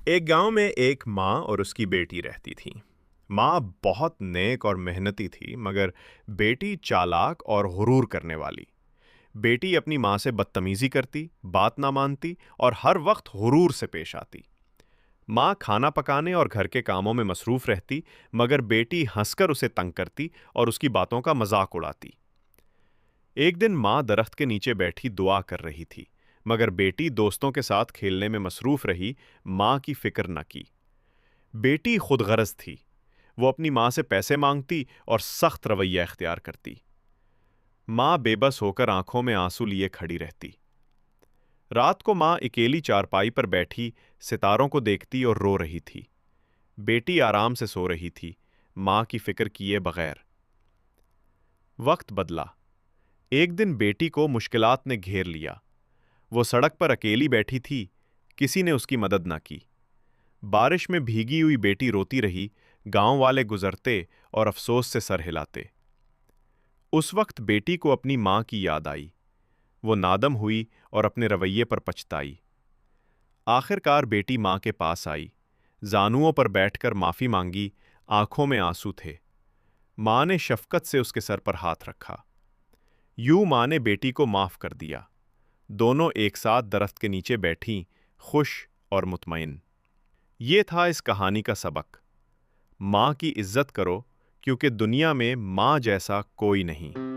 ایک گاؤں میں ایک ماں اور اس کی بیٹی رہتی تھیں۔ ماں بہت نیک اور محنتی تھی، مگر بیٹی چالاک اور غرور کرنے والی۔ بیٹی اپنی ماں سے بدتمیزی کرتی، بات نہ مانتی اور ہر وقت غرور سے پیش آتی۔ ماں کھانا پکانے اور گھر کے کاموں میں مصروف رہتی، مگر بیٹی ہنس کر اسے تنگ کرتی اور اس کی باتوں کا مذاق اڑاتی۔ ایک دن ماں درخت کے نیچے بیٹھی دعا کر رہی تھی، مگر بیٹی دوستوں کے ساتھ کھیلنے میں مصروف رہی، ماں کی فکر نہ کی۔ بیٹی خود غرض تھی، وہ اپنی ماں سے پیسے مانگتی اور سخت رویہ اختیار کرتی۔ ماں بے بس ہو کر آنکھوں میں آنسو لیے کھڑی رہتی۔ رات کو ماں اکیلی چارپائی پر بیٹھی ستاروں کو دیکھتی اور رو رہی تھی۔ بیٹی آرام سے سو رہی تھی، ماں کی فکر کیے بغیر۔ وقت بدلا۔ ایک دن بیٹی کو مشکلات نے گھیر لیا۔ وہ سڑک پر اکیلی بیٹھی تھی، کسی نے اس کی مدد نہ کی۔ بارش میں بھیگی ہوئی بیٹی روتی رہی، گاؤں والے گزرتے اور افسوس سے سر ہلاتے۔ اس وقت بیٹی کو اپنی ماں کی یاد آئی۔ وہ نادم ہوئی اور اپنے رویے پر پچھتائی۔ آخر کار بیٹی ماں کے پاس آئی، زانوؤں پر بیٹھ کر معافی مانگی، آنکھوں میں آنسو تھے۔ ماں نے شفقت سے اس کے سر پر ہاتھ رکھا۔ یوں ماں نے بیٹی کو معاف کر دیا۔ دونوں ایک ساتھ درخت کے نیچے بیٹھیں، خوش اور مطمئن۔ یہ تھا اس کہانی کا سبق۔ ماں کی عزت کرو، کیونکہ دنیا میں ماں جیسا کوئی نہیں۔